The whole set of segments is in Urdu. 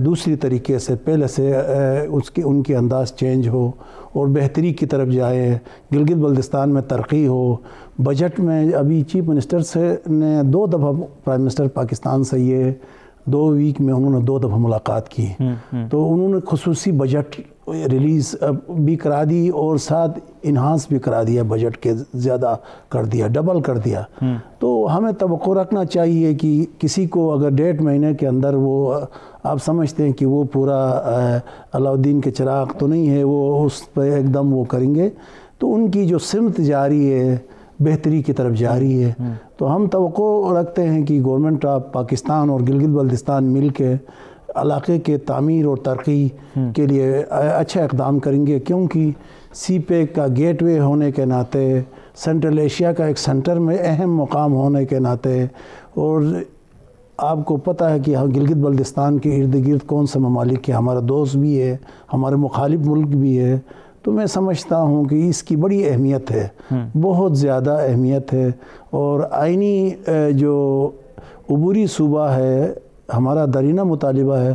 دوسری طریقے سے پہلے سے ان کے انداز چینج ہو اور بہتری کی طرف جائے، گلگت بلتستان میں ترقی ہو۔ بجٹ میں ابھی چیف منسٹر سے نے 2 دفعہ پرائم منسٹر پاکستان سے یہ 2 ویک میں انہوں نے 2 دفعہ ملاقات کی، تو انہوں نے خصوصی بجٹ ریلیز بھی کرا دی اور ساتھ انہانس بھی کرا دیا، بجٹ کے زیادہ کر دیا، ڈبل کر دیا۔ تو ہمیں توقع رکھنا چاہیے کہ کسی کو اگر 1.5 مہینے کے اندر وہ آپ سمجھتے ہیں کہ وہ پورا علاؤدین کے چراغ تو نہیں ہے، وہ اس پہ ایک دم وہ کریں گے، تو ان کی جو سمت جاری ہے بہتری کی طرف جاری ہے۔ تو ہم توقع رکھتے ہیں کہ گورنمنٹ آف پاکستان اور گلگت بلتستان مل کے علاقے کے تعمیر اور ترقی کے لیے اچھا اقدام کریں گے، کیونکہ سی پیک کا گیٹ وے ہونے کے ناطے، سینٹرل ایشیا کا ایک سینٹر میں اہم مقام ہونے کے ناطے، اور آپ کو پتہ ہے کہ گلگت بلتستان کے ارد گرد کون سے ممالک ہیں، ہمارا دوست بھی ہے، ہمارے مخالف ملک بھی ہے، تو میں سمجھتا ہوں کہ اس کی بڑی اہمیت ہے، بہت زیادہ اہمیت ہے، اور آئینی جو عبوری صوبہ ہے، ہمارا درینہ مطالبہ ہے،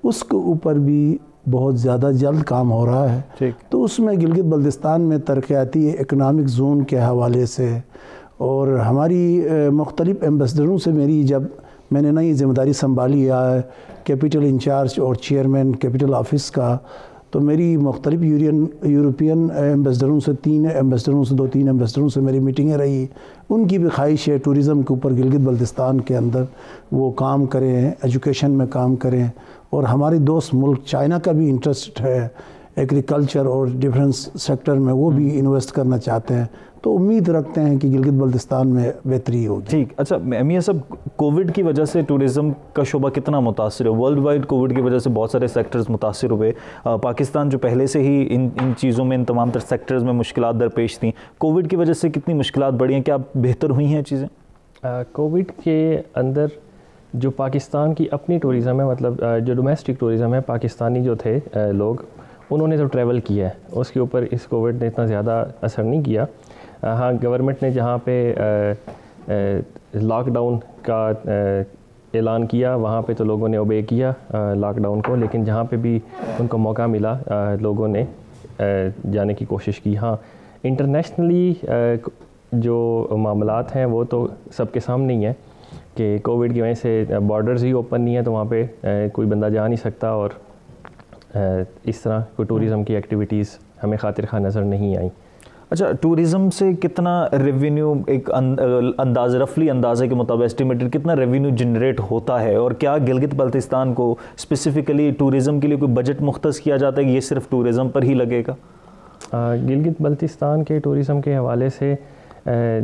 اس کے اوپر بھی بہت زیادہ جلد کام ہو رہا ہے۔ تو اس میں گلگت بلتستان میں ترقیاتی اکنامک زون کے حوالے سے اور ہماری مختلف ایمبیسڈروں سے جب میں نے نئی ذمہ داری سنبھالی ہے کیپٹل انچارج اور چیئرمین کیپٹل آفس کا، تو میری مختلف یورپین ایمبیسڈروں سے 3 ایمبیسڈروں سے 2-3 ایمبیسڈروں سے میری میٹنگیں رہی۔ ان کی بھی خواہش ہے ٹورزم کے اوپر گلگت بلتستان کے اندر وہ کام کریں، ایجوکیشن میں کام کریں، اور ہمارے دوست ملک چائنا کا بھی انٹرسٹ ہے ایگریکلچر اور ڈیفنس سیکٹر میں، وہ بھی انویسٹ کرنا چاہتے ہیں، تو امید رکھتے ہیں کہ گلگت بلتستان میں بہتری ہوگی۔ ٹھیک، اچھا میاں صاحب، کووڈ کی وجہ سے ٹورزم کا شعبہ کتنا متاثر ہے؟ ورلڈ وائڈ کووڈ کی وجہ سے بہت سارے سیکٹرز متاثر ہوئے، پاکستان جو پہلے سے ہی ان چیزوں میں، ان تمام تر سیکٹرز میں مشکلات درپیش تھیں، کووڈ کی وجہ سے کتنی مشکلات بڑھی ہیں؟ کیا بہتر ہوئی ہیں چیزیں؟ کووڈ کے اندر جو پاکستان کی اپنی ٹورزم ہے، مطلب جو ڈومیسٹک ٹورزم ہے، پاکستانی جو تھے لوگ، انہوں نے تو ٹریول کیا ہے، اس کے اوپر اس کووڈ نے اتنا زیادہ اثر نہیں کیا۔ ہاں، گورنمنٹ نے جہاں پہ لاک ڈاؤن کا اعلان کیا، وہاں پہ تو لوگوں نے اوبے کیا لاک ڈاؤن کو، لیکن جہاں پہ بھی ان کو موقع ملا لوگوں نے جانے کی کوشش کی۔ ہاں، انٹرنیشنلی جو معاملات ہیں وہ تو سب کے سامنے ہی ہیں کہ کووڈ کی وجہ سے بارڈرز ہی اوپن نہیں ہیں، تو وہاں پہ کوئی بندہ جا نہیں سکتا، اور اس طرح کوئی ٹورزم کی ایکٹیویٹیز ہمیں خاطر خواہ نظر نہیں آئیں۔ اچھا، ٹورزم سے کتنا ریونیو، ایک رفلی اندازے کے مطابق اسٹیمیٹڈ کتنا ریونیو جنریٹ ہوتا ہے، اور کیا گلگت بلتستان کو اسپیسیفکلی ٹورزم کے لیے کوئی بجٹ مختص کیا جاتا ہے کہ یہ صرف ٹورزم پر ہی لگے گا؟ گلگت بلتستان کے ٹورزم کے حوالے سے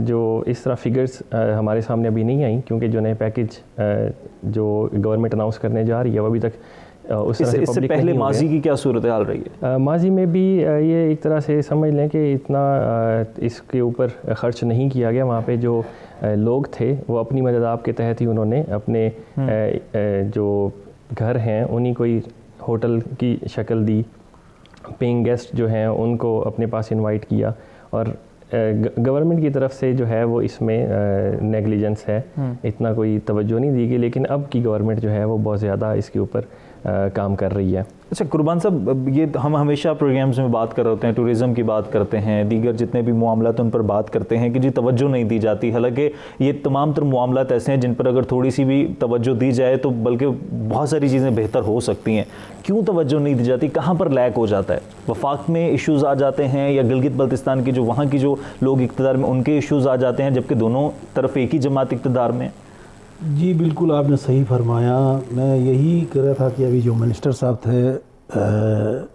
جو اس طرح فگرز ہمارے سامنے ابھی نہیں آئیں، کیونکہ جو نئے پیکج جو گورنمنٹ اناؤنس کرنے جا رہی ہے وہ ابھی تک اس سے پہلے ماضی کی کیا صورتحال رہی ہے؟ ماضی میں بھی یہ ایک طرح سے سمجھ لیں کہ اتنا اس کے اوپر خرچ نہیں کیا گیا۔ وہاں پہ جو لوگ تھے وہ اپنی مدد آپ کے تحت ہی انہوں نے اپنے جو گھر ہیں انہیں کوئی ہوٹل کی شکل دی، پینگ گیسٹ جو ہیں ان کو اپنے پاس انوائٹ کیا، اور گورنمنٹ کی طرف سے جو ہے وہ اس میں نیگلیجنس ہے، اتنا کوئی توجہ نہیں دی گئی، لیکن اب کی گورنمنٹ جو ہے وہ بہت زیادہ اس کے اوپر کام کر رہی ہے۔ اچھا قربان صاحب، یہ ہم ہمیشہ پروگرامز میں بات کر رہے ہوتے ہیں، ٹورزم کی بات کرتے ہیں، دیگر جتنے بھی معاملات ان پر بات کرتے ہیں کہ جی توجہ نہیں دی جاتی، حالانکہ یہ تمام تر معاملات ایسے ہیں جن پر اگر تھوڑی سی بھی توجہ دی جائے تو بلکہ بہت ساری چیزیں بہتر ہو سکتی ہیں۔ کیوں توجہ نہیں دی جاتی؟ کہاں پر لیک ہو جاتا ہے؟ وفاق میں ایشوز آ جاتے ہیں، یا گلگت بلتستان کی جو وہاں کی جو لوگ اقتدار میں ان کے ایشوز آ جاتے ہیں، جبکہ دونوں طرف ایک ہی جماعت اقتدار میں؟ جی بالکل، آپ نے صحیح فرمایا۔ میں یہی کر رہا تھا کہ ابھی جو منسٹر صاحب تھے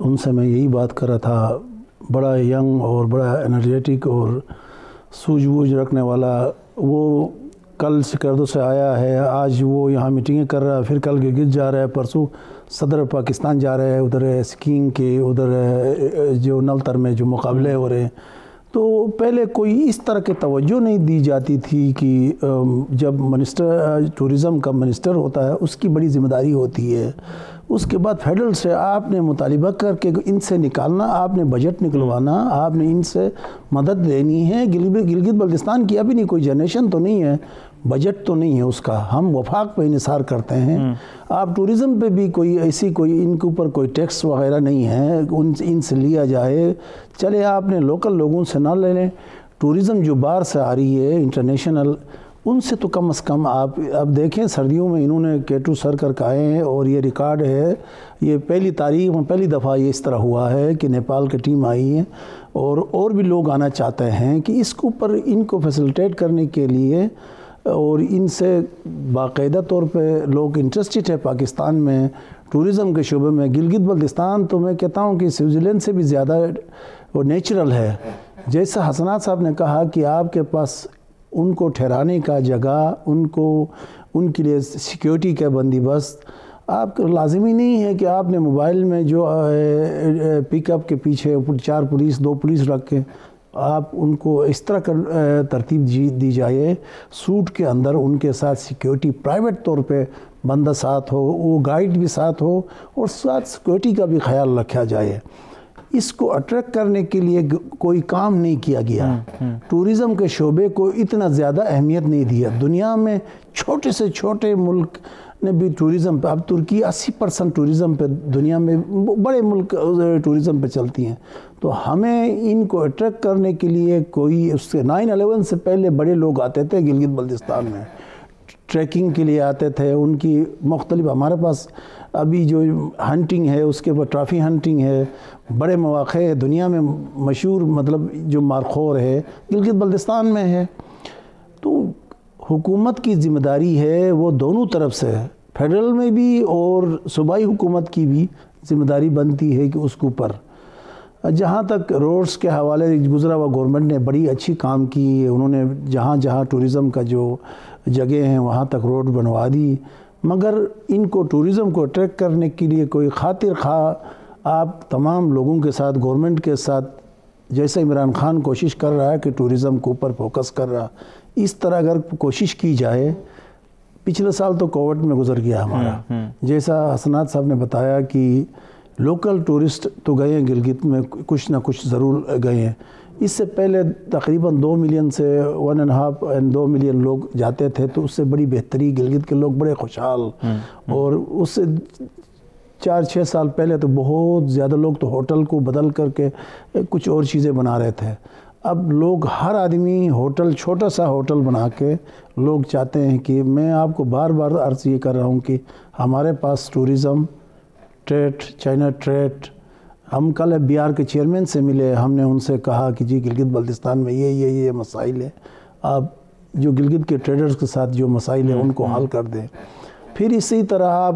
ان سے میں یہی بات کر رہا تھا، بڑا ینگ اور بڑا انرجیٹک اور سوجھ بوجھ رکھنے والا، وہ کل سکردو سے آیا ہے، آج وہ یہاں میٹنگیں کر رہا ہے، پھر کل گلگت جا رہا ہے، پرسوں صدر پاکستان جا رہا ہے، ادھر سکینگ کے ادھر جو نلتر میں جو مقابلے ہو رہے ہیں۔ تو پہلے کوئی اس طرح کی توجہ نہیں دی جاتی تھی کہ جب منسٹر ٹورزم کا منسٹر ہوتا ہے اس کی بڑی ذمہ داری ہوتی ہے، اس کے بعد فیڈرل سے آپ نے مطالبہ کر کے ان سے نکالنا، آپ نے بجٹ نکلوانا، آپ نے ان سے مدد لینی ہے۔ گلگت بلتستان کی ابھی نہیں کوئی جنریشن تو نہیں ہے، بجٹ تو نہیں ہے اس کا، ہم وفاق پہ انحصار کرتے ہیں. آپ ٹورزم پہ بھی کوئی ایسی ان کے اوپر کوئی ٹیکس وغیرہ نہیں ہے ان سے لیا جائے. چلے آپ نے لوکل لوگوں سے نہ لے لیں. ٹورزم جو باہر سے آ رہی ہے انٹرنیشنل، ان سے تو کم از کم آپ اب دیکھیں سردیوں میں انہوں نے K2 سر کر کے آئے ہیں، اور یہ ریکارڈ ہے، یہ پہلی دفعہ یہ اس طرح ہوا ہے کہ نیپال کی ٹیم آئی ہے، اور بھی لوگ آنا چاہتے ہیں کہ اس کے اوپر ان کو فیسلٹیٹ کرنے کے لیے، اور ان سے باقاعدہ طور پہ لوگ انٹرسٹڈ ہے پاکستان میں ٹورزم کے شعبے میں. گلگت بلتستان تو میں کہتا ہوں کہ سوئٹزر لینڈ سے بھی زیادہ وہ نیچرل ہے. جیسا حسنات صاحب نے کہا کہ آپ کے پاس ان کو ٹھہرانے کا جگہ، ان کے لیے سیکیورٹی کا بندوبست، آپ کو لازمی نہیں ہے کہ آپ نے موبائل میں جو پک اپ کے پیچھے 4 پولیس 2 پولیس رکھ کے آپ ان کو اس طرح ترتیب دی جائے سوٹ کے اندر ان کے ساتھ سیکیورٹی پرائیویٹ طور پہ بندہ ساتھ ہو، وہ گائیڈ بھی ساتھ ہو، اور ساتھ سیکیورٹی کا بھی خیال رکھا جائے. اس کو اٹریکٹ کرنے کے لیے کوئی کام نہیں کیا گیا. ٹورزم کے شعبے کو اتنا زیادہ اہمیت نہیں دیا. دنیا میں چھوٹے سے چھوٹے ملک نے بھی ٹورزم پہ، اب ترکی 80% ٹورزم پہ، دنیا میں بڑے ملک ٹورزم پہ چلتی ہیں. تو ہمیں ان کو اٹریکٹ کرنے کے لیے کوئی، اس سے 9/11 سے پہلے بڑے لوگ آتے تھے گلگت بلتستان میں، ٹریکنگ کے لیے آتے تھے. ان کی مختلف، ہمارے پاس ابھی جو ہنٹنگ ہے اس کے بعد ٹرافی ہنٹنگ ہے، بڑے مواقع دنیا میں مشہور، مطلب جو مارخور ہے گلگت بلتستان میں ہے. تو حکومت کی ذمہ داری ہے، وہ دونوں طرف سے، فیڈرل میں بھی اور صوبائی حکومت کی بھی ذمہ داری بنتی ہے کہ اس کے اوپر. جہاں تک روڈز کے حوالے، گزرا ہوا گورنمنٹ نے بڑی اچھی کام کی. انہوں نے جہاں ٹورزم کا جو جگہ ہیں وہاں تک روڈ بنوا دی، مگر ان کو ٹورزم کو اٹریکٹ کرنے کے لیے کوئی خاطر خواہ آپ تمام لوگوں کے ساتھ، گورنمنٹ کے ساتھ، جیسے عمران خان کوشش کر رہا ہے کہ ٹورزم کے اوپر فوکس کر رہا، اس طرح اگر کوشش کی جائے. پچھلے سال تو کووڈ میں گزر گیا ہمارا، جیسا حسنات صاحب نے بتایا کہ لوکل ٹورسٹ تو گئے ہیں گلگت میں، کچھ نہ کچھ ضرور گئے ہیں. اس سے پہلے تقریباً 2 ملین سے 1.5 ملین لوگ جاتے تھے، تو اس سے بڑی بہتری، گلگت کے لوگ بڑے خوشحال. اور اس سے 4-6 سال پہلے تو بہت زیادہ لوگ تو ہوٹل کو بدل کر کے کچھ اور چیزیں بنا رہے تھے. اب لوگ، ہر آدمی ہوٹل، چھوٹا سا ہوٹل بنا کے لوگ چاہتے ہیں کہ، میں آپ کو بار بار عرض یہ کر رہا ہوں کہ ہمارے پاس ٹورزم ٹریڈ، چائنا ٹریڈ، ہم کل BR کے چیئرمین سے ملے، ہم نے ان سے کہا کہ جی گلگت بلتستان میں یہ مسائل ہے، آپ جو گلگت کے ٹریڈرز کے ساتھ جو مسائل ہیں ان کو حل کر دیں. پھر اسی طرح آپ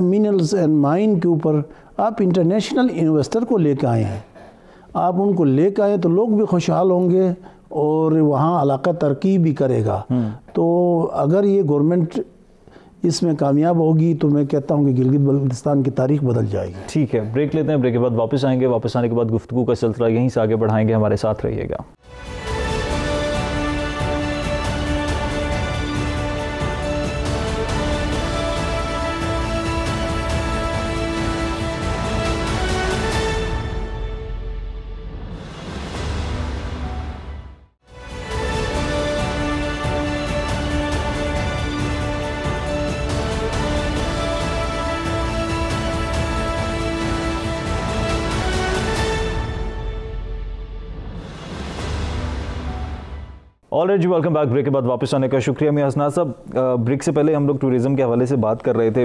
منرلز اینڈ مائن کے اوپر آپ انٹرنیشنل انویسٹر کو لے کے آئے ہیں، آپ ان کو لے کے آئے تو لوگ بھی خوشحال ہوں گے اور وہاں علاقہ ترقی بھی کرے گا. تو اگر یہ گورنمنٹ اس میں کامیاب ہوگی تو میں کہتا ہوں کہ گلگت بلتستان کی تاریخ بدل جائے گی. ٹھیک ہے، بریک لیتے ہیں، بریک کے بعد واپس آئیں گے. واپس آنے کے بعد گفتگو کا سلسلہ یہیں سے آگے بڑھائیں گے. ہمارے ساتھ رہیے گا. آلرائٹ جی، ویلکم بیک. بریک کے بعد واپس آنے کا شکریہ. میاں حسنات صاحب، بریک سے پہلے ہم لوگ ٹورزم کے حوالے سے بات کر رہے تھے.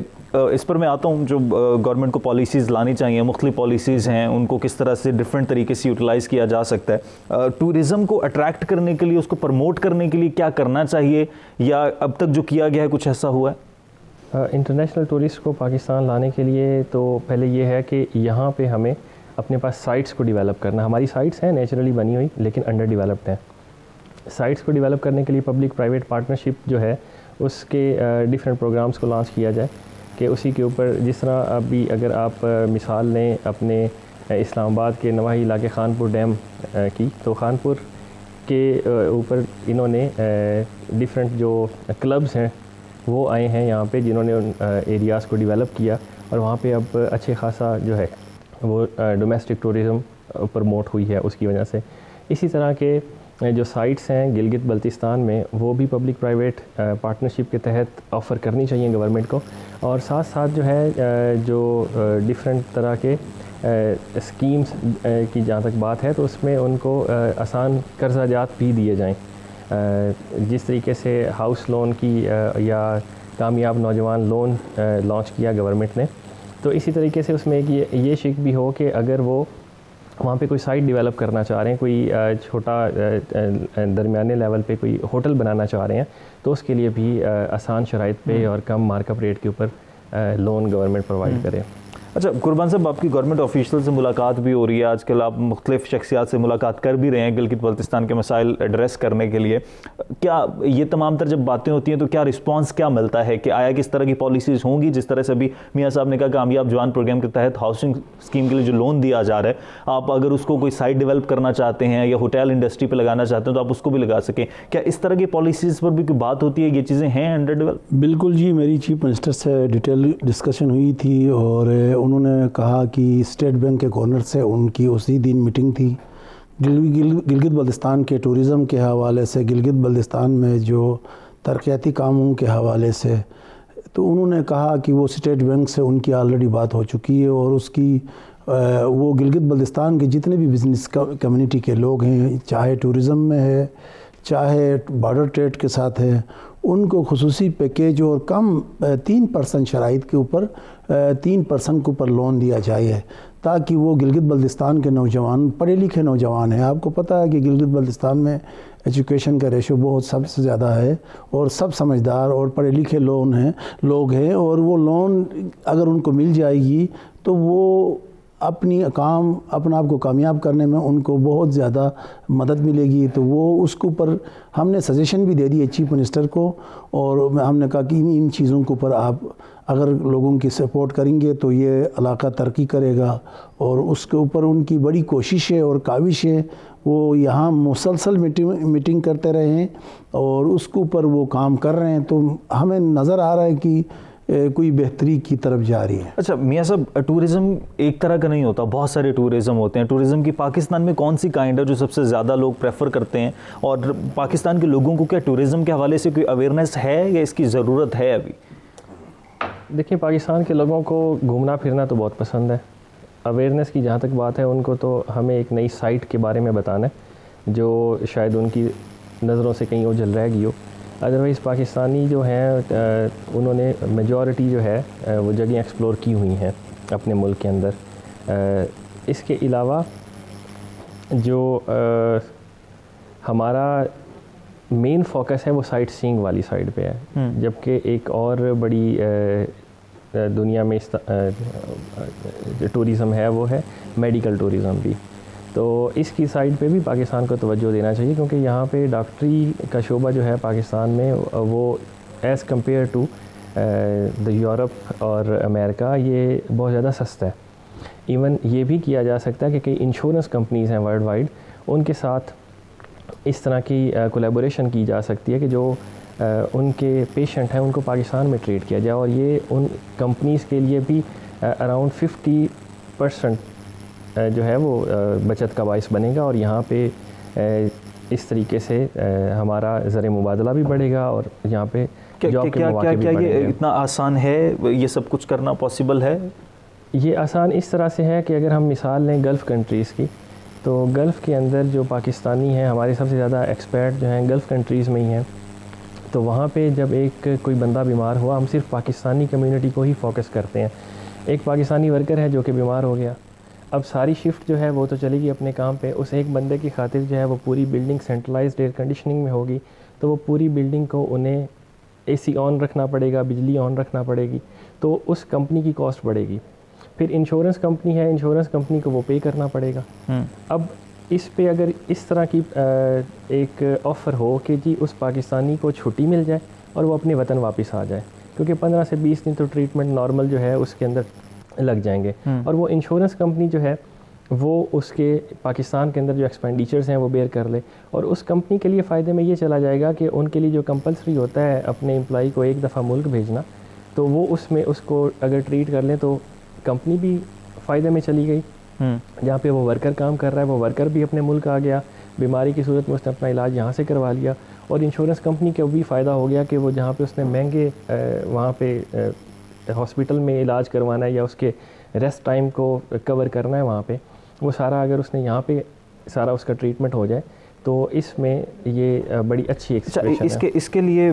اس پر میں آتا ہوں، جو گورنمنٹ کو پالیسیز لانی چاہیے، مختلف پالیسیز ہیں، ان کو کس طرح سے ڈفرینٹ طریقے سے یوٹیلائز کیا جا سکتا ہے. ٹورزم کو اٹریکٹ کرنے کے لیے، اس کو پروموٹ کرنے کے لیے کیا کرنا چاہیے، یا اب تک جو کیا گیا ہے کچھ ایسا ہوا ہے؟ انٹرنیشنل ٹورسٹ کو پاکستان لانے کے لیے تو پہلے یہ ہے کہ یہاں پہ ہمیں اپنے پاس سائٹس کو ڈیولپ کرنا. ہماری سائٹس ہیں نیچرلی بنی ہوئی، لیکن انڈر ڈیولپڈ ہیں. سائٹس کو ڈیولپ کرنے کے لیے پبلک پرائیویٹ پارٹنرشپ جو ہے، اس کے ڈفرینٹ پروگرامز کو لانچ کیا جائے کہ اسی کے اوپر، جس طرح ابھی اگر آپ مثال لیں اپنے اسلام آباد کے نواحی علاقے خانپور ڈیم کی، تو خانپور کے اوپر انہوں نے ڈفرینٹ جو کلبز ہیں وہ آئے ہیں یہاں پہ، جنہوں نے ان ایریاز کو ڈیولپ کیا، اور وہاں پہ اب اچھے خاصا جو ہے وہ ڈومیسٹک ٹورزم پروموٹ ہوئی ہے اس کی وجہ سے. اسی طرح کے جو سائٹس ہیں گلگت بلتستان میں وہ بھی پبلک پرائیویٹ پارٹنرشپ کے تحت آفر کرنی چاہیے گورنمنٹ کو، اور ساتھ ساتھ جو ہے جو ڈفرینٹ طرح کے اسکیمز کی جہاں تک بات ہے تو اس میں ان کو آسان قرضہ جات بھی دیے جائیں، جس طریقے سے ہاؤس لون کی یا کامیاب نوجوان لون لانچ کیا گورنمنٹ نے، تو اسی طریقے سے اس میں ایک یہ شک بھی ہو کہ اگر وہ وہاں پہ کوئی سائٹ ڈیولپ کرنا چاہ رہے ہیں، کوئی چھوٹا درمیانے لیول پہ کوئی ہوٹل بنانا چاہ رہے ہیں، تو اس کے لیے بھی آسان شرائط پہ اور کم مارک اپ ریٹ کے اوپر لون گورنمنٹ پرووائڈ کرے۔ اچھا قربان صاحب، آپ کی گورنمنٹ آفیشل سے ملاقات بھی ہو رہی ہے آج کل، آپ مختلف شخصیات سے ملاقات کر بھی رہے ہیں گلگت بلتستان کے مسائل ایڈریس کرنے کے لیے، کیا یہ تمام تر جب باتیں ہوتی ہیں تو کیا رسپانس کیا ملتا ہے کہ آیا کس طرح کی پالیسیز ہوں گی؟ جس طرح سے ابھی میاں صاحب نے کہا کامیاب جوان پروگرام کے تحت ہاؤسنگ اسکیم کے لیے جو لون دیا جا رہا ہے، آپ اگر اس کو کوئی سائٹ ڈیولپ کرنا چاہتے ہیں یا ہوٹل انڈسٹری پہ لگانا چاہتے ہیں تو آپ اس کو بھی لگا سکیں، کیا اس طرح کی پالیسیز پر بھی کوئی بات ہوتی ہے؟ یہ چیزیں ہیں انڈر ڈیولپ؟ بالکل جی، میری چیف منسٹر سے ڈیٹیل ڈسکشن ہوئی تھی اور انہوں نے کہا کہ اسٹیٹ بینک کے گورنر سے ان کی اسی دن میٹنگ تھی۔ گلگت بلتستان کے ٹورزم کے حوالے سے، گلگت بلتستان میں جو ترقیاتی کاموں کے حوالے سے، تو انہوں نے کہا کہ وہ اسٹیٹ بینک سے ان کی آلریڈی بات ہو چکی ہے اور اس کی وہ گلگت بلتستان کے جتنے بھی بزنس کمیونٹی کے لوگ ہیں، چاہے ٹورزم میں ہے چاہے بارڈر ٹریڈ کے ساتھ ہے، ان کو خصوصی پیکیج اور کم 3% شرائط کے اوپر 3% کے اوپر لون دیا جائے، تاکہ وہ گلگت بلتستان کے نوجوان پڑھے لکھے نوجوان ہیں۔ آپ کو پتہ ہے کہ گلگت بلتستان میں ایجوکیشن کا ریشو بہت سب سے زیادہ ہے اور سب سمجھدار اور پڑھے لکھے لوگ ہیں، اور وہ لون اگر ان کو مل جائے گی تو وہ اپنا آپ کو کامیاب کرنے میں ان کو بہت زیادہ مدد ملے گی۔ تو وہ اس کے اوپر ہم نے سجیشن بھی دے دی ہے چیف منسٹر کو، اور ہم نے کہا کہ ان چیزوں کے اوپر آپ اگر لوگوں کی سپورٹ کریں گے تو یہ علاقہ ترقی کرے گا، اور اس کے اوپر ان کی بڑی کوشش ہے اور کاوش ہے، وہ یہاں مسلسل میٹنگ کرتے رہے ہیں اور اس کے اوپر وہ کام کر رہے ہیں، تو ہمیں نظر آ رہا ہے کہ کوئی بہتری کی طرف جا رہی ہے۔ اچھا میاں صاحب، ٹورزم ایک طرح کا نہیں ہوتا، بہت سارے ٹورزم ہوتے ہیں۔ ٹورزم کی پاکستان میں کون سی کائنڈ ہے جو سب سے زیادہ لوگ پریفر کرتے ہیں، اور پاکستان کے لوگوں کو کیا ٹورزم کے حوالے سے کوئی اویئرنیس ہے یا اس کی ضرورت ہے ابھی؟ دیکھیں، پاکستان کے لوگوں کو گھومنا پھرنا تو بہت پسند ہے۔ اویئرنیس کی جہاں تک بات ہے، ان کو تو ہمیں ایک نئی سائٹ کے بارے میں بتانا ہے جو شاید ان کی نظروں سے کہیں اوجھل رہ گئی ہو۔ ادروائز پاکستانی جو ہیں انہوں نے میجورٹی جو ہے وہ جگہیں ایکسپلور کی ہوئی ہیں اپنے ملک کے اندر۔ اس کے علاوہ جو ہمارا مین فوکس ہے وہ سائٹ سینگ والی سائڈ پہ ہے، جبکہ ایک اور بڑی دنیا میں جو ٹورزم ہے وہ ہے میڈیکل ٹورزم بھی، تو اس کی سائڈ پہ بھی پاکستان کو توجہ دینا چاہیے، کیونکہ یہاں پہ ڈاکٹری کا شعبہ جو ہے پاکستان میں وہ ایز کمپیئر ٹو یورپ اور امریکہ یہ بہت زیادہ سستا ہے۔ ایون یہ بھی کیا جا سکتا ہے کہ کئی انشورنس کمپنیز ہیں ورلڈ وائڈ، ان کے ساتھ اس طرح کی کولیبوریشن کی جا سکتی ہے کہ جو ان کے پیشنٹ ہیں ان کو پاکستان میں ٹریٹ کیا جائے، اور یہ ان کمپنیز کے لیے بھی اراؤنڈ 50% جو ہے وہ بچت کا باعث بنے گا، اور یہاں پہ اس طریقے سے ہمارا زر مبادلہ بھی بڑھے گا اور یہاں پہ جاب کے مواقع بھی بڑھیں گے۔ یہ اتنا آسان ہے یہ سب کچھ کرنا پاسبل ہے؟ یہ آسان اس طرح سے ہے کہ اگر ہم مثال لیں گلف کنٹریز کی، تو گلف کے اندر جو پاکستانی ہیں، ہمارے سب سے زیادہ ایکسپرٹ جو ہیں گلف کنٹریز میں ہی ہیں، تو وہاں پہ جب ایک کوئی بندہ بیمار ہوا، ہم صرف پاکستانی کمیونٹی کو ہی فوکس کرتے ہیں۔ ایک پاکستانی ورکر ہے جو کہ بیمار ہو گیا، اب ساری شفٹ جو ہے وہ تو چلے گی اپنے کام پہ، اس ایک بندے کی خاطر جو ہے وہ پوری بلڈنگ سینٹرلائزڈ ایئر کنڈیشننگ میں ہوگی، تو وہ پوری بلڈنگ کو انہیں اے سی آن رکھنا پڑے گا، بجلی آن رکھنا پڑے گی، تو اس کمپنی کی کاسٹ بڑھے گی۔ پھر انشورنس کمپنی ہے، انشورنس کمپنی کو وہ پے کرنا پڑے گا۔ اب اس پہ اگر اس طرح کی ایک آفر ہو کہ جی اس پاکستانی کو چھٹی مل جائے اور وہ اپنے وطن واپس آ جائے، کیونکہ 15 سے 20 دن تو ٹریٹمنٹ نارمل جو ہے اس کے اندر لگ جائیں گے، اور وہ انشورنس کمپنی جو ہے وہ اس کے پاکستان کے اندر جو ایکسپینڈیچرز ہیں وہ بیئر کر لے، اور اس کمپنی کے لیے فائدے میں یہ چلا جائے گا کہ ان کے لیے جو کمپلسری ہوتا ہے اپنے امپلائی کو ایک دفعہ ملک بھیجنا، تو وہ اس میں اس کو اگر ٹریٹ کر لیں تو کمپنی بھی فائدے میں چلی گئی، جہاں پہ وہ ورکر کام کر رہا ہے وہ ورکر بھی اپنے ملک آ گیا، بیماری کی صورت میں اس نے اپنا علاج یہاں سے کروا لیا، اور انشورنس کمپنی کو بھی فائدہ ہو گیا کہ وہ جہاں پہ اس نے مہنگے وہاں پہ ہاسپٹل میں علاج کروانا ہے یا اس کے ریسٹ ٹائم کو کور کرنا ہے وہاں پہ، وہ سارا اگر اس نے یہاں پہ سارا اس کا ٹریٹمنٹ ہو جائے تو اس میں یہ بڑی اچھی ایک سچویشن ہے۔ اس کے لیے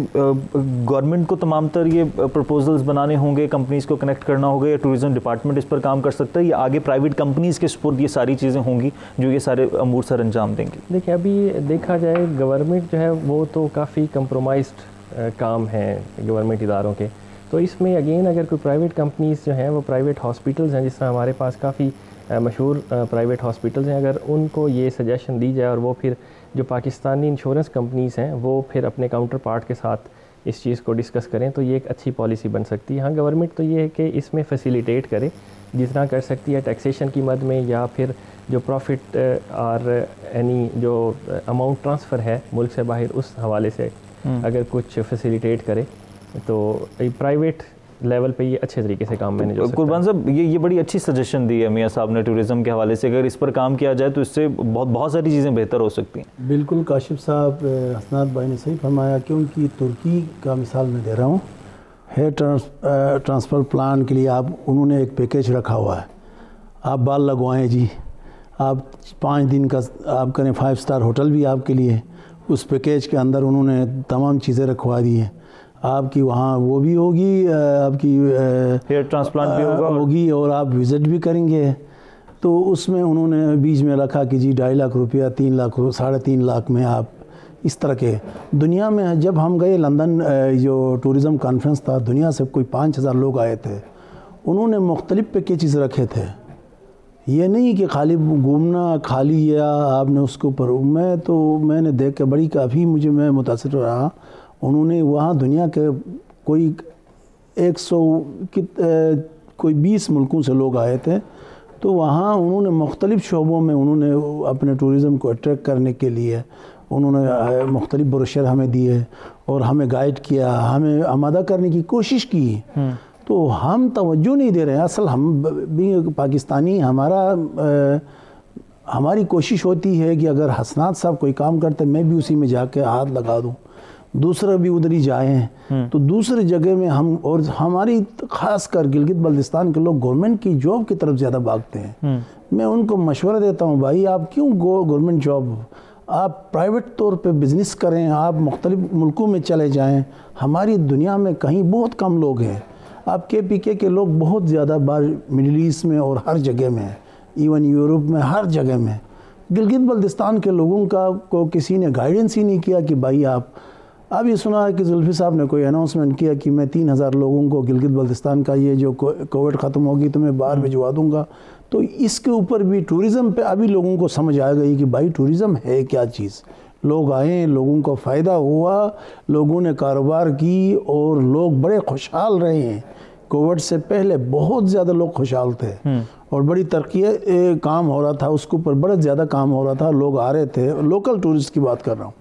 گورنمنٹ کو تمام تر یہ پروپوزلز بنانے ہوں گے، کمپنیز کو کنیکٹ کرنا ہوگا، یا ٹورزم ڈپارٹمنٹ اس پر کام کر سکتا ہے، یا آگے پرائیویٹ کمپنیز کے سپرد یہ ساری چیزیں ہوں گی جو یہ سارے امور سر انجام دیں گی؟ دیکھیں ابھی دیکھا جائے گورنمنٹ جو ہے وہ تو کافی کمپرومائزڈ کام ہیں گورنمنٹ اداروں کے، تو اس میں اگین اگر کوئی پرائیویٹ کمپنیز جو ہیں وہ پرائیویٹ ہاسپٹلز ہیں، جس طرح ہمارے پاس کافی مشہور پرائیویٹ ہاسپٹلز ہیں، اگر ان کو یہ سجیشن دی جائے اور وہ پھر جو پاکستانی انشورنس کمپنیز ہیں وہ پھر اپنے کاؤنٹر پارٹ کے ساتھ اس چیز کو ڈسکس کریں تو یہ ایک اچھی پالیسی بن سکتی ہے۔ ہاں گورنمنٹ تو یہ ہے کہ اس میں فیسیلیٹیٹ کرے جتنا کر سکتی ہے ٹیکسیشن کی مد میں، یا پھر جو پروفٹ اور اینی جو اماؤنٹ ٹرانسفر ہے ملک سے باہر اس حوالے سے اگر کچھ فیسیلیٹیٹ کرے تو پرائیویٹ لیول پہ یہ اچھے طریقے سے کام مینیج ہو سکتا ہے۔ قربان صاحب یہ بڑی اچھی سجیشن دی ہے میاں صاحب نے ٹورزم کے حوالے سے، اگر اس پر کام کیا جائے تو اس سے بہت ساری چیزیں بہتر ہو سکتی ہیں۔ بالکل کاشف صاحب، حسنات بھائی نے صحیح فرمایا، کیونکہ ترکی کا مثال میں دے رہا ہوں، ہیئر ٹرانسفر پلان کے لیے انہوں نے ایک پیکیج رکھا ہوا ہے، آپ بال لگوائیں جی، آپ 5 دن کا آپ کریں 5 اسٹار ہوٹل بھی آپ کے لیے، اس پیکیج کے اندر انہوں نے تمام چیزیں رکھوا دی ہیں، آپ کی وہاں وہ بھی ہوگی، آپ کی ہیئر ٹرانسپلانٹ بھی ہوگی اور آپ وزٹ بھی کریں گے۔ تو اس میں انہوں نے بیچ میں رکھا کہ جی 2.5 لاکھ روپیہ، 3 لاکھ 3.5 لاکھ میں آپ اس طرح کے۔ دنیا میں جب ہم گئے لندن جو ٹورزم کانفرنس تھا، دنیا سے کوئی 5000 لوگ آئے تھے، انہوں نے مختلف پیکیجز رکھے تھے، یہ نہیں کہ خالی گھومنا خالی یا آپ نے اس کے اوپر۔ میں نے دیکھ کے بڑی کافی میں متاثر رہا، انہوں نے وہاں دنیا کے کوئی 20 ملکوں سے لوگ آئے تھے، تو وہاں انہوں نے مختلف شعبوں میں انہوں نے اپنے ٹورزم کو اٹریکٹ کرنے کے لیے انہوں نے مختلف بروشر ہمیں دیے اور ہمیں گائیڈ کیا، ہمیں آمادہ کرنے کی کوشش کی، تو ہم توجہ نہیں دے رہے ہیں۔ اصل ہم بھی پاکستانی، ہماری کوشش ہوتی ہے کہ اگر حسنات صاحب کوئی کام کرتے میں بھی اسی میں جا کے ہاتھ لگا دوں، دوسرے بھی ادھر ہی جائیں، تو دوسری جگہ میں ہم، اور ہماری خاص کر گلگت بلتستان کے لوگ گورنمنٹ کی جاب کی طرف زیادہ بھاگتے ہیں۔ میں ان کو مشورہ دیتا ہوں، بھائی آپ کیوں گورنمنٹ جاب، آپ پرائیویٹ طور پہ بزنس کریں، آپ مختلف ملکوں میں چلے جائیں۔ ہماری دنیا میں کہیں بہت کم لوگ ہیں، آپ KPK کے لوگ بہت زیادہ مڈل ایسٹ میں اور ہر جگہ میں، ایون یورپ میں، ہر جگہ میں۔ گلگت بلتستان کے لوگوں کو کسی نے گائیڈنس ہی نہیں کیا کہ بھائی آپ، اب یہ سنا ہے کہ زلفی صاحب نے کوئی اناؤنسمنٹ کیا کہ میں 3000 لوگوں کو گلگت بلتستان کا یہ جو کووڈ ختم ہوگی تو میں باہر بھجوا دوں گا، تو اس کے اوپر بھی ٹورزم پہ ابھی لوگوں کو سمجھ آ گئی کہ بھائی ٹورزم ہے کیا چیز۔ لوگ آئے، لوگوں کو فائدہ ہوا، لوگوں نے کاروبار کی اور لوگ بڑے خوشحال رہے ہیں۔ کووڈ سے پہلے بہت زیادہ لوگ خوشحال تھے اور بڑی ترقی کام ہو رہا تھا، اس کے اوپر بڑا زیادہ کام ہو رہا تھا، لوگ آ رہے تھے۔ لوکل ٹورسٹ کی بات کر رہا ہوں،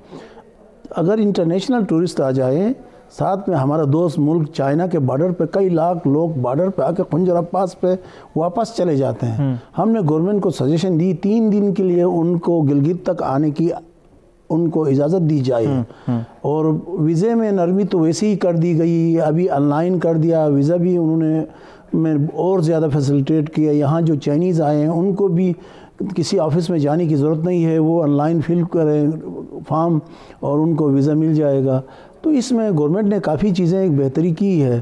اگر انٹرنیشنل ٹورسٹ آ جائیں، ساتھ میں ہمارا دوست ملک چائنا کے بارڈر پہ کئی لاکھ لوگ بارڈر پہ آ کے خنجر عباس پہ واپس چلے جاتے ہیں۔ ہم نے گورنمنٹ کو سجیشن دی 3 دن کے لیے ان کو گلگت تک آنے کی ان کو اجازت دی جائے، اور ویزے میں نرمی تو ویسے ہی کر دی گئی، ابھی آن لائن کر دیا ویزا بھی انہوں نے اور زیادہ فیسلٹیٹ کیا۔ یہاں جو چائنیز آئے ہیں ان کو بھی کسی آفس میں جانے کی ضرورت نہیں ہے، وہ آن لائن فل کریں فارم اور ان کو ویزا مل جائے گا۔ تو اس میں گورنمنٹ نے کافی چیزیں ایک بہتری کی ہے۔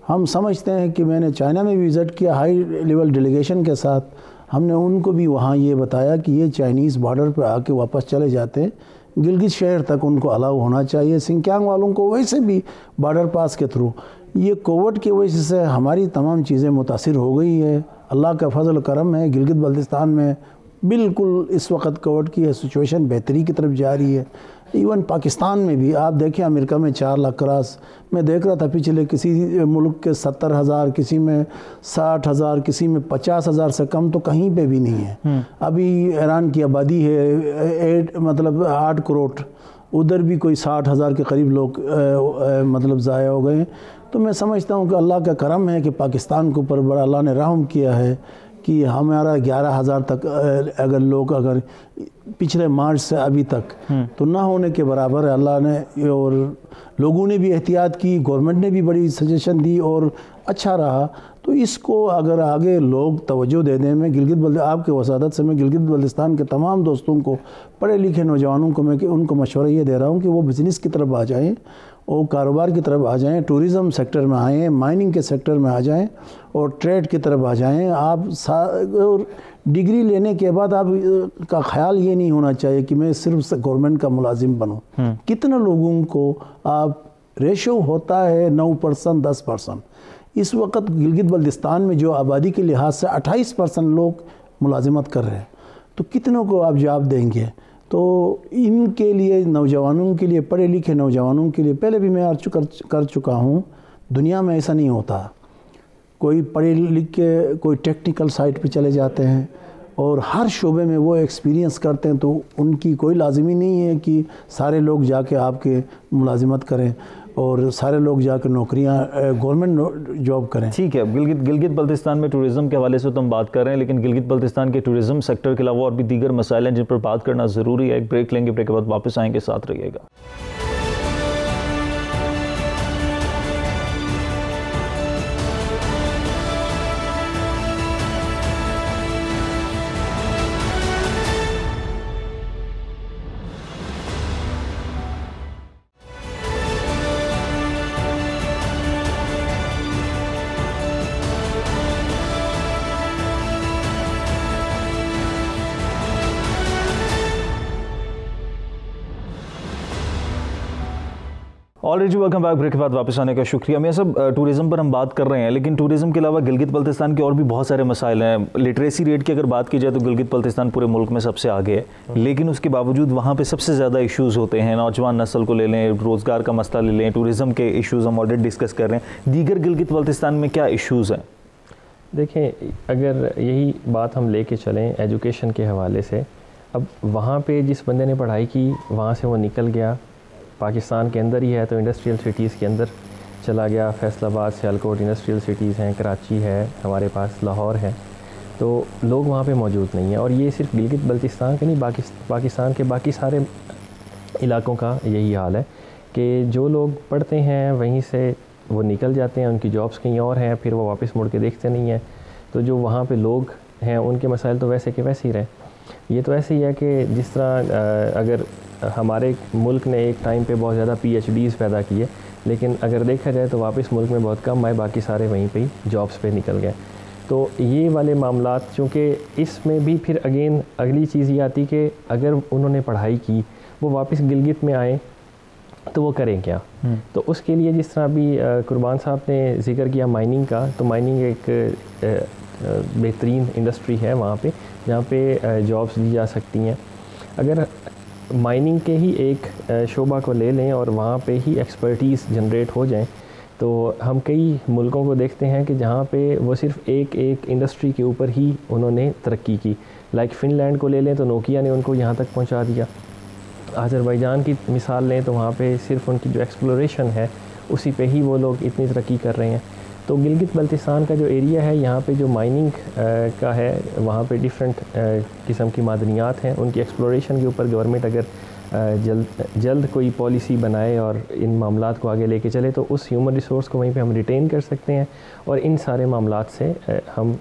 ہم سمجھتے ہیں کہ میں نے چائنا میں بھی وزٹ کیا ہائی لیول ڈیلیگیشن کے ساتھ، ہم نے ان کو بھی وہاں یہ بتایا کہ یہ چائنیز بارڈر پہ آ کے واپس چلے جاتے ہیں، گلگت شہر تک ان کو الاؤ ہونا چاہیے، سنکیانگ والوں کو ویسے بھی بارڈر پاس کے تھرو۔ یہ کووڈ کی وجہ سے ہماری تمام چیزیں متاثر ہو گئی ہے، اللہ کا فضل و کرم ہے، گلگت بلتستان میں بالکل اس وقت کووڈ کی سچویشن بہتری کی طرف جا رہی ہے۔ ایون پاکستان میں بھی آپ دیکھیں، امریکہ میں 4 لاکھ کراس، میں دیکھ رہا تھا پچھلے کسی ملک کے 70,000، کسی میں 60,000، کسی میں 50,000 سے کم تو کہیں پہ بھی نہیں ہے۔ ابھی ایران کی آبادی ہے 8 کروڑ، ادھر بھی کوئی 60,000 کے قریب لوگ ضائع ہو گئے ہیں۔ تو میں سمجھتا ہوں کہ اللہ کا کرم ہے کہ پاکستان کے اوپر بڑا اللہ نے رحم کیا ہے کہ ہمارا 11,000 تک اگر لوگ اگر پچھلے مارچ سے ابھی تک تو نہ ہونے کے برابر ہے. اللہ نے اور لوگوں نے بھی احتیاط کی, گورنمنٹ نے بھی بڑی سجیشن دی اور اچھا رہا. تو اس کو اگر آگے لوگ توجہ دے دیں, میں آپ کے وسادت سے میں گلگت بلتستان کے تمام دوستوں کو, پڑھے لکھے نوجوانوں کو میں ان کو مشورہ یہ دے رہا ہوں کہ وہ بزنس کی طرف آ جائیں, اور کاروبار کی طرف آ جائیں, ٹورزم سیکٹر میں آئیں, مائننگ کے سیکٹر میں آ جائیں اور ٹریڈ کی طرف آ جائیں. آپ ڈگری لینے کے بعد آپ کا خیال یہ نہیں ہونا چاہیے کہ میں صرف گورنمنٹ کا ملازم بنوں. کتنے لوگوں کو آپ ریشو ہوتا ہے 9%, 10%. اس وقت گلگت بلتستان میں جو آبادی کے لحاظ سے 28% لوگ ملازمت کر رہے ہیں, تو کتنوں کو آپ جاب دیں گے؟ تو ان کے لیے, نوجوانوں کے لیے, پڑھے لکھے نوجوانوں کے لیے, پہلے بھی میں کر چکا ہوں, دنیا میں ایسا نہیں ہوتا. کوئی پڑھے لکھ کے کوئی ٹیکنیکل سائٹ پہ چلے جاتے ہیں اور ہر شعبے میں وہ ایکسپیرینس کرتے ہیں, تو ان کی کوئی لازمی نہیں ہے کہ سارے لوگ جا کے آپ کے ملازمت کریں اور سارے لوگ جا کے نوکریاں گورنمنٹ جاب کریں. ٹھیک ہے, گلگت بلتستان میں ٹورزم کے حوالے سے تو ہم بات کر رہے ہیں, لیکن گلگت بلتستان کے ٹورزم سیکٹر کے علاوہ اور بھی دیگر مسائل ہیں جن پر بات کرنا ضروری ہے. ایک بریک لیں گے, بریک کے بعد واپس آئیں گے, ساتھ رہیے گا. Already welcome back. بریک کے بعد واپس آنے کا شکریہ. میاں صاحب, ٹورزم پر ہم بات کر رہے ہیں, لیکن ٹورزم کے علاوہ گلگت بلتستان کے اور بھی بہت سارے مسائل ہیں. لٹریسی ریٹ کی اگر بات کی جائے تو گلگت بلتستان پورے ملک میں سب سے آگے ہے, لیکن اس کے باوجود وہاں پہ سب سے زیادہ ایشوز ہوتے ہیں. نوجوان نسل کو لے لیں, روزگار کا مسئلہ لے لیں, ٹورزم کے ایشوز ہم آلریڈی ڈسکس کر رہے ہیں. دیگر گلگت بلتستان میں کیا ایشوز ہیں؟ دیکھیں, اگر یہی بات ہم لے کے چلیں ایجوکیشن کے حوالے سے, اب وہاں پہ جس بندے نے پڑھائی کی وہاں سے وہ نکل گیا, پاکستان کے اندر ہی ہے تو انڈسٹریل سٹیز کے اندر چلا گیا. فیصل آباد, سیالکوٹ انڈسٹریل سٹیز ہیں, کراچی ہے, ہمارے پاس لاہور ہے, تو لوگ وہاں پہ موجود نہیں ہیں. اور یہ صرف گلگت بلتستان کے نہیں, پاکستان کے باقی سارے علاقوں کا یہی حال ہے کہ جو لوگ پڑھتے ہیں وہیں سے وہ نکل جاتے ہیں, ان کی جابس کہیں اور ہیں, پھر وہ واپس مڑ کے دیکھتے نہیں ہیں. تو جو وہاں پہ لوگ ہیں ان کے مسائل تو ویسے کے ویسے ہی رہے. یہ تو ایسے ہی ہے کہ جس طرح اگر ہمارے ملک نے ایک ٹائم پہ بہت زیادہ PhDs پیدا کیے, لیکن اگر دیکھا جائے تو واپس ملک میں بہت کم آئے, باقی سارے وہیں پہ ہی جابس پہ نکل گئے. تو یہ والے معاملات, چونکہ اس میں بھی پھر اگین اگلی چیز یہ آتی کہ اگر انہوں نے پڑھائی کی وہ واپس گلگت میں آئیں تو وہ کریں کیا؟ تو اس کے لیے جس طرح ابھی قربان صاحب نے ذکر کیا مائننگ کا, تو مائننگ ایک بہترین انڈسٹری ہے وہاں پہ جہاں پہ جابس دی جا سکتی ہیں. اگر مائننگ کے ہی ایک شعبہ کو لے لیں اور وہاں پہ ہی ایکسپرٹیز جنریٹ ہو جائیں, تو ہم کئی ملکوں کو دیکھتے ہیں کہ جہاں پہ وہ صرف ایک انڈسٹری کے اوپر ہی انہوں نے ترقی کی. لائک فن لینڈ کو لے لیں تو نوکیا نے ان کو یہاں تک پہنچا دیا. آذربائیجان کی مثال لیں تو وہاں پہ صرف ان کی جو ایکسپلوریشن ہے اسی پہ ہی وہ لوگ اتنی ترقی کر رہے ہیں. تو گلگت بلتستان کا جو ایریا ہے یہاں پہ جو مائننگ کا ہے, وہاں پہ ڈیفرنٹ قسم کی معدنیات ہیں, ان کی ایکسپلوریشن کے اوپر گورنمنٹ اگر جلد کوئی پالیسی بنائے اور ان معاملات کو آگے لے کے چلے تو اس ہیومن ریسورس کو وہیں پہ ہم ریٹین کر سکتے ہیں اور ان سارے معاملات سے ہم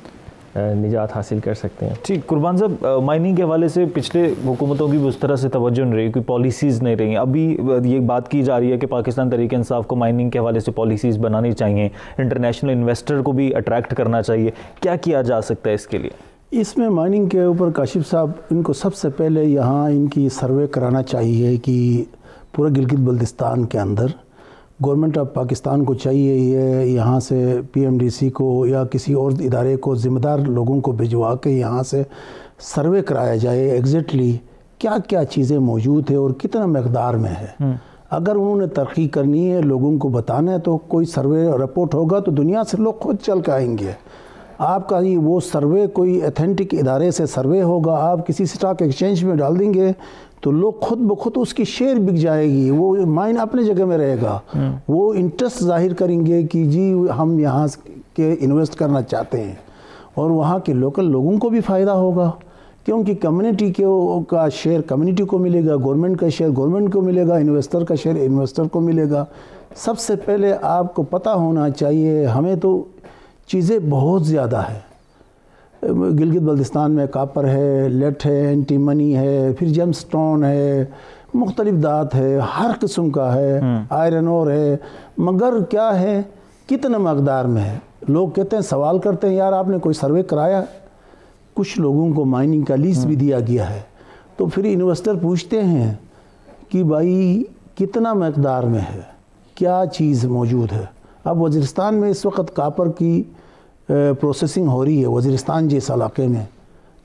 نجات حاصل کر سکتے ہیں. ٹھیک. قربان صاحب, مائننگ کے حوالے سے پچھلے حکومتوں کی بھی اس طرح سے توجہ نہیں رہی, کوئی پالیسیز نہیں رہی. ابھی یہ بات کی جا رہی ہے کہ پاکستان تحریک انصاف کو مائننگ کے حوالے سے پالیسیز بنانی چاہیے, انٹرنیشنل انویسٹر کو بھی اٹریکٹ کرنا چاہیے. کیا کیا جا سکتا ہے اس کے لیے؟ اس میں مائننگ کے اوپر کاشف صاحب, ان کو سب سے پہلے یہاں ان کی سروے کرانا چاہیے کہ پورے گلگت بلتستان کے اندر گورنمنٹ آف پاکستان کو چاہیے یہ یہاں سے PMDC کو یا کسی اور ادارے کو ذمہ دار لوگوں کو بھجوا کے یہاں سے سروے کرایا جائے ایگزیکٹلی کیا کیا چیزیں موجود ہیں اور کتنا مقدار میں ہے. اگر انہوں نے ترقی کرنی ہے, لوگوں کو بتانا ہے, تو کوئی سروے رپورٹ ہوگا تو دنیا سے لوگ خود چل کے آئیں گے. آپ کا وہ سروے کوئی ایتھینٹک ادارے سے سروے ہوگا, آپ کسی سٹاک ایکسچینج میں ڈال دیں گے تو لوگ خود بخود اس کی شیئر بک جائے گی, وہ مائن اپنے جگہ میں رہے گا. وہ انٹرسٹ ظاہر کریں گے کہ جی ہم یہاں کے انویسٹ کرنا چاہتے ہیں, اور وہاں کے لوکل لوگوں کو بھی فائدہ ہوگا، کیونکہ کمیونٹی کا شیئر کمیونٹی کو ملے گا، گورنمنٹ کا شیئر گورنمنٹ کو ملے گا، انویسٹر کا شیئر انویسٹر کو ملے گا۔ سب سے پہلے آپ کو پتہ ہونا چاہیے، ہمیں تو چیزیں بہت زیادہ ہے، گلگت بلتستان میں کاپر ہے، لیٹ ہے، اینٹی منی ہے، پھر جیم سٹون ہے، مختلف دھات ہے، ہر قسم کا ہے، آئرن اور ہے، مگر کیا ہے کتنا مقدار میں ہے۔ لوگ کہتے ہیں، سوال کرتے ہیں، یار آپ نے کوئی سروے کرایا؟ کچھ لوگوں کو مائننگ کا لیز بھی دیا گیا ہے، تو پھر انویسٹر پوچھتے ہیں کہ بھائی کتنا مقدار میں ہے، کیا چیز موجود ہے۔ اب وزیرستان میں اس وقت کاپر کی پروسیسنگ ہو رہی ہے، وزیرستان جیسے علاقے میں،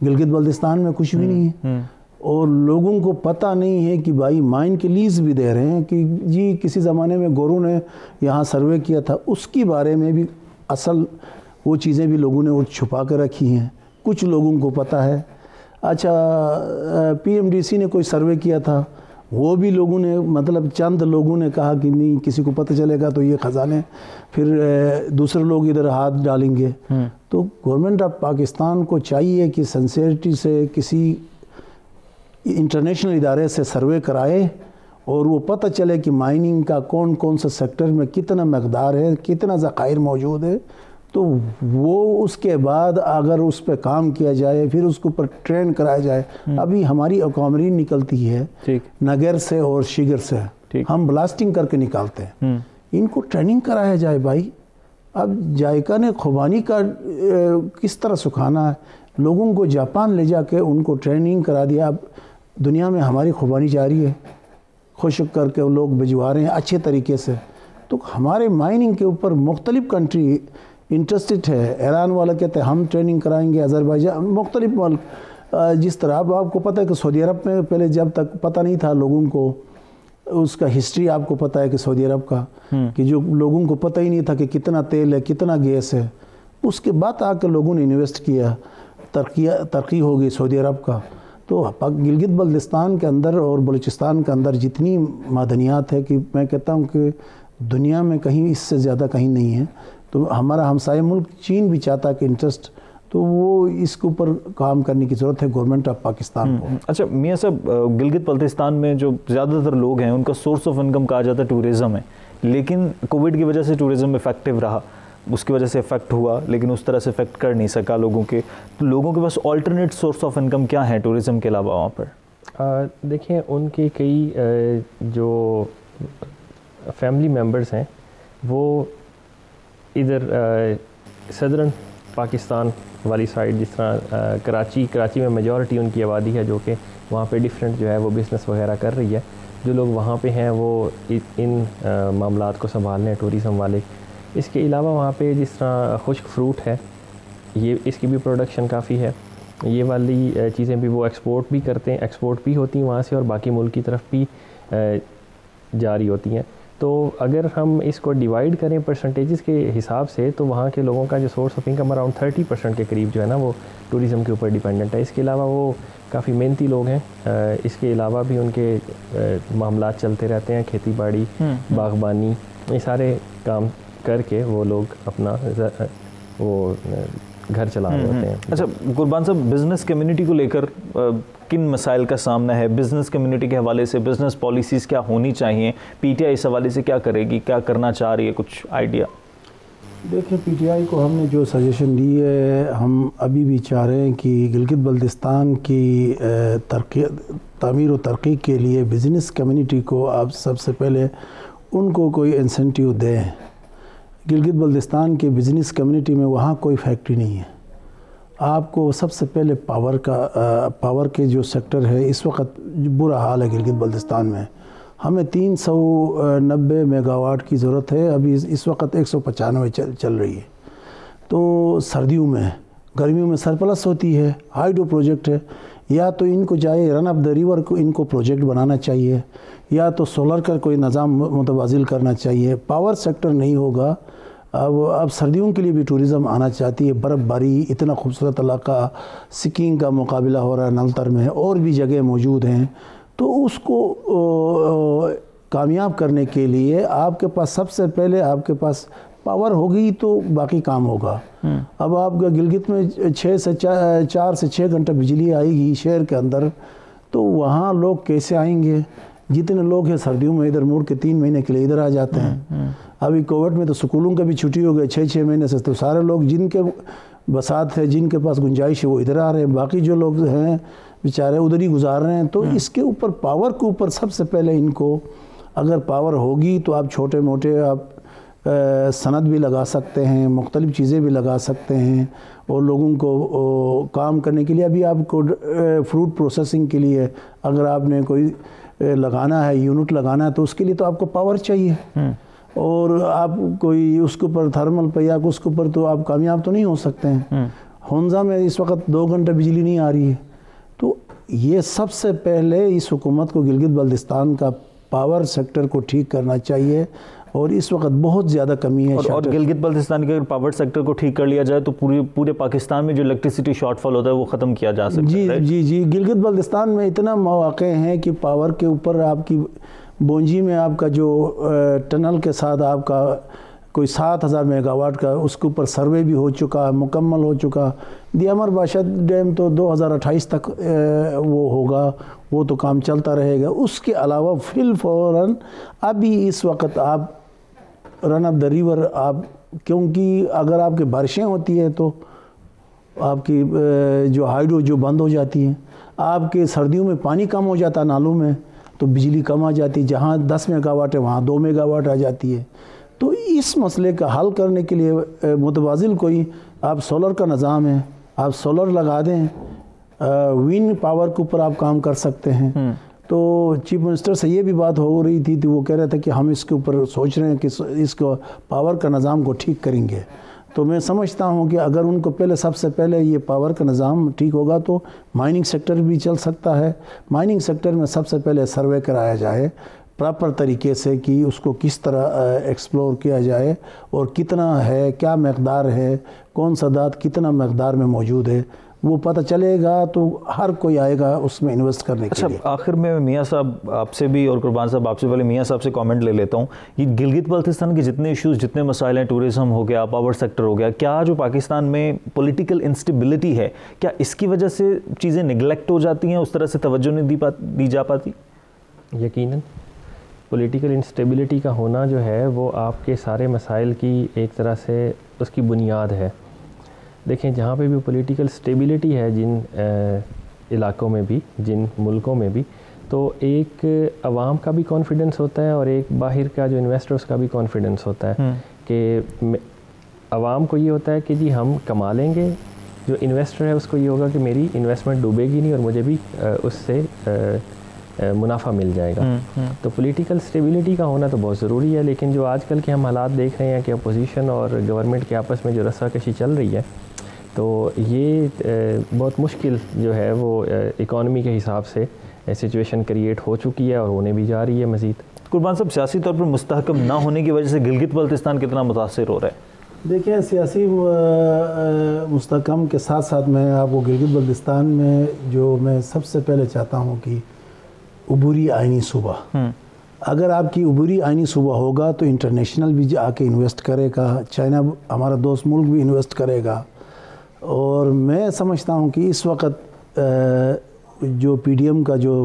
گلگت بلتستان میں کچھ بھی نہیں ہے، اور لوگوں کو پتہ نہیں ہے کہ بھائی مائن کے لیز بھی دے رہے ہیں کہ جی کسی زمانے میں گورو نے یہاں سروے کیا تھا، اس کی بارے میں بھی اصل وہ چیزیں بھی لوگوں نے چھپا کر رکھی ہیں، کچھ لوگوں کو پتہ ہے۔ اچھا پی ایم ڈی سی نے کوئی سروے کیا تھا، وہ بھی لوگوں نے مطلب چند لوگوں نے کہا کہ نہیں کسی کو پتہ چلے گا تو یہ خزانے پھر دوسرے لوگ ادھر ہاتھ ڈالیں گے۔ تو گورنمنٹ آف پاکستان کو چاہیے کہ سنسیئرٹی سے کسی انٹرنیشنل ادارے سے سروے کرائے اور وہ پتہ چلے کہ مائننگ کا کون کون سا سیکٹر میں کتنا مقدار ہے، کتنا ذخائر موجود ہے، تو وہ اس کے بعد اگر اس پہ کام کیا جائے، پھر اس کے اوپر ٹرین کرایا جائے۔ ابھی ہماری اکوامرین نکلتی ہے نگر سے اور شگر سے، ہم بلاسٹنگ کر کے نکالتے ہیں، ان کو ٹریننگ کرایا جائے بھائی۔ اب جائکا نے خوبانی کا کس طرح سکھانا ہے، لوگوں کو جاپان لے جا کے ان کو ٹریننگ کرا دیا۔ اب دنیا میں ہماری خوبانی جاری ہے، خشک کر کے لوگ بھجوا رہے ہیں اچھے طریقے سے۔ تو ہمارے مائننگ کے اوپر مختلف کنٹری انٹرسٹڈ ہے، ایران والا کہتے ہیں ہم ٹریننگ کرائیں گے، آذربائیجان، مختلف ملک جس طرح اب آپ کو پتہ ہے کہ سعودی عرب میں پہلے جب تک پتہ نہیں تھا لوگوں کو، اس کا ہسٹری آپ کو پتہ ہے کہ سعودی عرب کا کہ جو لوگوں کو پتہ ہی نہیں تھا کہ کتنا تیل ہے، کتنا گیس ہے، اس کے بعد آ کے لوگوں نے انویسٹ کیا، ترقی ہو گئی سعودی عرب کا۔ تو گلگت بلتستان کے اندر اور بلوچستان کے اندر جتنی معدنیات ہے کہ میں کہتا ہوں کہ دنیا میں کہیں اس سے زیادہ کہیں نہیں ہے۔ تو ہمارا ہمسائے ملک چین بھی چاہتا ہے کہ انٹرسٹ، تو وہ اس کے اوپر کام کرنے کی ضرورت ہے گورنمنٹ آف پاکستان کو۔ اچھا میاں صاحب، گلگت بلتستان میں جو زیادہ تر لوگ ہیں ان کا سورس آف انکم کہا جاتا ہے ٹورزم ہے، لیکن کووڈ کی وجہ سے ٹورزم افیکٹو رہا، اس کی وجہ سے افیکٹ ہوا، لیکن اس طرح سے افیکٹ کر نہیں سکا لوگوں کے۔ تو لوگوں کے پاس آلٹرنیٹ سورس آف انکم کیا ہے ٹورزم کے علاوہ وہاں پر؟ دیکھیں ان کے کئی جو فیملی ممبرز ہیں وہ ادھر صدرن پاکستان والی سائڈ، جس طرح کراچی میں میجورٹی ان کی آبادی ہے جو کہ وہاں پہ ڈیفرنٹ جو ہے وہ بزنس وغیرہ کر رہی ہے، جو لوگ وہاں پہ ہیں وہ ان معاملات کو سنبھال رہے ہیں ٹورزم والے۔ اس کے علاوہ وہاں پہ جس طرح خشک فروٹ ہے، یہ اس کی بھی پروڈکشن کافی ہے، یہ والی چیزیں بھی وہ ایکسپورٹ بھی کرتے ہیں، ایکسپورٹ بھی ہوتی ہیں وہاں سے اور باقی ملک کی طرف بھی جاری ہوتی ہیں۔ تو اگر ہم اس کو ڈیوائڈ کریں پرسنٹیجز کے حساب سے، تو وہاں کے لوگوں کا جو سورس آف انکم اراؤنڈ 30% کے قریب جو ہے نا وہ ٹورزم کے اوپر ڈیپینڈنٹ ہے۔ اس کے علاوہ وہ کافی محنتی لوگ ہیں، اس کے علاوہ بھی ان کے معاملات چلتے رہتے ہیں، کھیتی باڑی، باغبانی، یہ سارے کام کر کے وہ لوگ اپنا وہ گھر چلا رہے ہوتے ہیں۔ اچھا قربان صاحب، بزنس کمیونٹی کو لے کر کن مسائل کا سامنا ہے؟ بزنس کمیونٹی کے حوالے سے بزنس پالیسیز کیا ہونی چاہیے؟ پی ٹی آئی اس حوالے سے کیا کرے گی، کیا کرنا چاہ رہی ہے، کچھ آئیڈیا؟ دیکھیں پی ٹی آئی کو ہم نے جو سجیشن دی ہے، ہم ابھی بھی چاہ رہے ہیں کہ گلگت بلتستان کی تعمیر و ترقی کے لیے بزنس کمیونٹی کو آپ سب سے پہلے ان کو کوئی انسینٹیو دیں۔ گلگت بلتستان کے بزنس کمیونٹی میں وہاں کوئی فیکٹری نہیں ہے، آپ کو سب سے پہلے پاور کے جو سیکٹر ہے اس وقت برا حال ہے گلگت بلتستان میں، ہمیں 390 میگا واٹ کی ضرورت ہے، ابھی اس وقت 195 چل رہی ہے۔ تو سردیوں میں، گرمیوں میں سرپلس ہوتی ہے، ہائیڈرو پروجیکٹ ہے، یا تو ان کو چاہے رن اپ دا ریور کو ان کو پروجیکٹ بنانا چاہیے، یا تو سولر کا کوئی نظام متبادل کرنا چاہیے۔ پاور سیکٹر نہیں ہوگا۔ اب سردیوں کے لیے بھی ٹورزم آنا چاہتی ہے، برف باری، اتنا خوبصورت علاقہ، سکینگ کا مقابلہ ہو رہا ہے نلتر میں، اور بھی جگہ موجود ہیں۔ تو اس کو کامیاب کرنے کے لیے آپ کے پاس سب سے پہلے آپ کے پاس پاور ہوگی تو باقی کام ہوگا. اب آپ کا گلگت میں 4 سے 6 گھنٹہ بجلی آئے گی شہر کے اندر, تو وہاں لوگ کیسے آئیں گے؟ جتنے لوگ ہیں سردیوں میں ادھر مڑ کے 3 مہینے کے لیے ادھر آ جاتے ہیں. ابھی کووڈ میں تو سکولوں کا بھی چھٹی ہو گئی 6 مہینے سے, تو سارے لوگ جن کے بسات ہے, جن کے پاس گنجائش ہے, وہ ادھر آ رہے ہیں. باقی جو لوگ ہیں بیچارے ادھر ہی گزار رہے ہیں. تو اس کے اوپر پاور کے اوپر سب سے پہلے ان کو, اگر پاور ہوگی تو آپ چھوٹے موٹے آپ صنعت بھی لگا سکتے ہیں, مختلف چیزیں بھی لگا سکتے ہیں, اور لوگوں کو کام کرنے کے لیے ابھی آپ کو فروٹ پروسیسنگ کے لیے اگر آپ نے کوئی لگانا ہے, یونٹ لگانا ہے, تو اس کے لیے تو آپ کو پاور چاہیے. اور آپ کوئی اس کے اوپر تھرمل پہ یا اس کے اوپر تو آپ کامیاب تو نہیں ہو سکتے ہیں. ہنزا میں اس وقت 2 گھنٹے بجلی نہیں آ رہی ہے. تو یہ سب سے پہلے اس حکومت کو گلگت بلتستان کا پاور سیکٹر کو ٹھیک کرنا چاہیے, اور اس وقت بہت زیادہ کمی ہے. اور گلگت بلتستان کے اگر پاور سیکٹر کو ٹھیک کر لیا جائے تو پورے پاکستان میں جو الیکٹریسٹی شارٹ فال ہوتا ہے وہ ختم کیا جا سکتا ہے. جی گلگت بلتستان میں اتنا مواقع ہیں کہ پاور کے اوپر آپ کی بونجی میں آپ کا جو ٹنل کے ساتھ آپ کا کوئی 7000 میگا واٹ کا اس کے اوپر سروے بھی ہو چکا, مکمل ہو چکا. دیامر بادشاہ ڈیم تو 2028 تک وہ ہوگا, وہ تو کام چلتا رہے گا. اس کے علاوہ فی الفوراً ابھی اس وقت آپ رن آف دا ریور آپ, کیونکہ اگر آپ کی بارشیں ہوتی ہیں تو آپ کی جو ہائیڈرو جو بند ہو جاتی ہیں, آپ کے سردیوں میں پانی کم ہو جاتا ہے نالوں میں, تو بجلی کم آ جاتی ہے. جہاں 10 میگا واٹ ہے وہاں 2 میگا واٹ آ جاتی ہے. تو اس مسئلے کا حل کرنے کے لیے متبادل کوئی آپ سولر کا نظام ہے, آپ سولر لگا دیں, ون پاور کے اوپر آپ کام کر سکتے ہیں. تو چیف منسٹر سے یہ بھی بات ہو رہی تھی تو وہ کہہ رہے تھے کہ ہم اس کے اوپر سوچ رہے ہیں کہ اس کو پاور کا نظام کو ٹھیک کریں گے. تو میں سمجھتا ہوں کہ اگر ان کو سب سے پہلے یہ پاور کا نظام ٹھیک ہوگا تو مائننگ سیکٹر بھی چل سکتا ہے. مائننگ سیکٹر میں سب سے پہلے سروے کرایا جائے پراپر طریقے سے کہ اس کو کس طرح ایکسپلور کیا جائے, اور کتنا ہے, کیا مقدار ہے, کون سا دھات کتنا مقدار میں موجود ہے, وہ پتہ چلے گا تو ہر کوئی آئے گا اس میں انویسٹ کرنے کے لیے. آخر میں میاں صاحب آپ سے بھی, اور قربان صاحب آپ سے پہلے میاں صاحب سے کامنٹ لے لیتا ہوں. یہ گلگت بلتستان کے جتنے ایشوز, جتنے مسائل ہیں, ٹورزم ہو گیا, پاور سیکٹر ہو گیا, کیا جو پاکستان میں پولیٹیکل انسٹیبلٹی ہے, کیا اس کی وجہ سے چیزیں نگلیکٹ ہو جاتی ہیں, اس طرح سے توجہ نہیں دی جا پاتی؟ یقیناً پولیٹیکل انسٹیبلٹی کا ہونا جو ہے وہ آپ کے سارے مسائل کی ایک طرح سے اس کی بنیاد ہے. دیکھیں جہاں پہ بھی پولیٹیکل سٹیبلٹی ہے جن علاقوں میں بھی, جن ملکوں میں بھی, تو ایک عوام کا بھی کانفیڈنس ہوتا ہے اور ایک باہر کا جو انویسٹرز کا بھی کانفیڈنس ہوتا ہے کہ عوام کو یہ ہوتا ہے کہ جی ہم کما لیں گے, جو انویسٹر ہے اس کو یہ ہوگا کہ میری انویسٹمنٹ ڈوبے گی نہیں اور مجھے بھی اس سے منافع مل جائے گا. تو پولیٹیکل سٹیبلٹی کا ہونا تو بہت ضروری ہے. لیکن جو آج کل کے ہم حالات دیکھ رہے ہیں کہ اپوزیشن اور گورنمنٹ کے آپس میں جو رسا کشی چل رہی ہے, تو یہ بہت مشکل جو ہے وہ اکانومی کے حساب سے سچویشن کریٹ ہو چکی ہے اور ہونے بھی جا رہی ہے مزید. قربان صاحب, سیاسی طور پر مستحکم نہ ہونے کی وجہ سے گلگت بلتستان کتنا متاثر ہو رہا ہے؟ دیکھیں سیاسی مستحکم کے ساتھ ساتھ میں آپ کو گلگت بلتستان میں جو میں سب سے پہلے چاہتا ہوں کہ عبوری آئینی صوبہ, اگر آپ کی عبوری آئینی صوبہ ہوگا تو انٹرنیشنل بھی آ کے انویسٹ کرے گا, چائنا ہمارا دوست ملک بھی انویسٹ کرے گا. اور میں سمجھتا ہوں کہ اس وقت جو پی ڈی ایم کا جو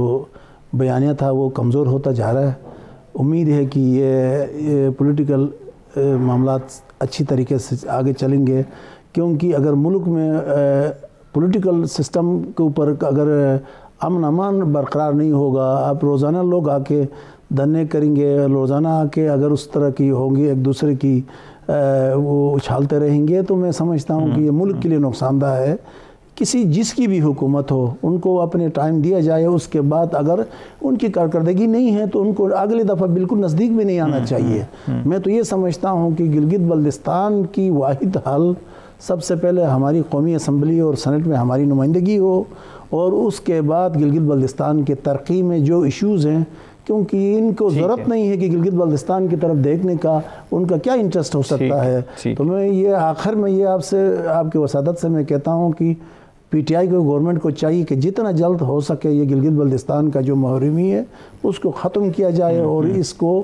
بیانیہ تھا وہ کمزور ہوتا جا رہا ہے. امید ہے کہ یہ پولیٹیکل معاملات اچھی طریقے سے آگے چلیں گے, کیونکہ اگر ملک میں پولیٹیکل سسٹم کے اوپر اگر امن امان برقرار نہیں ہوگا, آپ روزانہ لوگ آ کے دھرنے کریں گے, روزانہ آ کے اگر اس طرح کی ہوں گی ایک دوسرے کی وہ اچھالتے رہیں گے, تو میں سمجھتا ہوں کہ یہ ملک کے لیے نقصان دہ ہے. جس کی بھی حکومت ہو ان کو اپنے ٹائم دیا جائے, اس کے بعد اگر ان کی کارکردگی نہیں ہے تو ان کو اگلی دفعہ بالکل نزدیک بھی نہیں آنا چاہیے. میں تو یہ سمجھتا ہوں کہ گلگت بلتستان کی واحد حل سب سے پہلے ہماری قومی اسمبلی اور سینٹ میں ہماری نمائندگی ہو, اور اس کے بعد گلگت بلتستان کے ترقی میں جو ایشوز ہیں, کیونکہ ان کو ضرورت نہیں ہے کہ گلگت بلتستان کی طرف دیکھنے کا, ان کا کیا انٹرسٹ ہو سکتا ہے. تو میں یہ آخر میں یہ آپ کے وسادت سے میں کہتا ہوں کہ پی ٹی آئی کو گورنمنٹ کو چاہیے کہ جتنا جلد ہو سکے یہ گلگت بلتستان کا جو محرومی ہے اس کو ختم کیا جائے, اور اس کو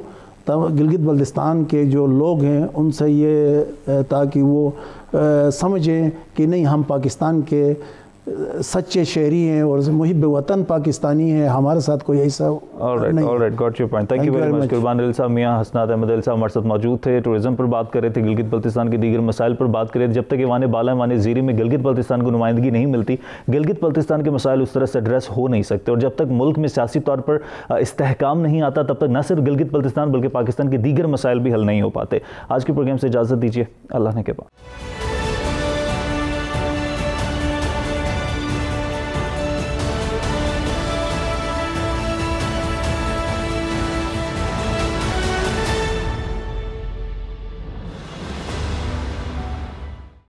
گلگت بلتستان کے جو لوگ ہیں ان سے یہ تاکہ وہ سمجھیں کہ نہیں ہم پاکستان کے سچے شہری ہیں اور محب وطن پاکستانی ہیں, ہمارے ساتھ کوئی ایسا نہیں. Got your point. Thank you very much. قربان علیل صاحب, میاں حسنات احمد علیل صاحب ہمارے ساتھ موجود تھے. ٹورزم پر بات کر رہے تھے, گلگت بلتستان کے دیگر مسائل پر بات کر رہے تھے. جب تک ایوان بالا ایوان زیریں میں گلگت بلتستان کو نمائندگی نہیں ملتی, گلگت بلتستان کے مسائل اس طرح سے ایڈریس ہو نہیں سکتے. اور جب تک ملک میں سیاسی طور پر استحکام نہیں آتا تب تک نہ صرف گلگت بلتستان بلکہ پاکستان کے دیگر مسائل بھی حل نہیں ہو پاتے. آج کے پروگرام سے اجازت دیجیے. اللہ نے کے بعد.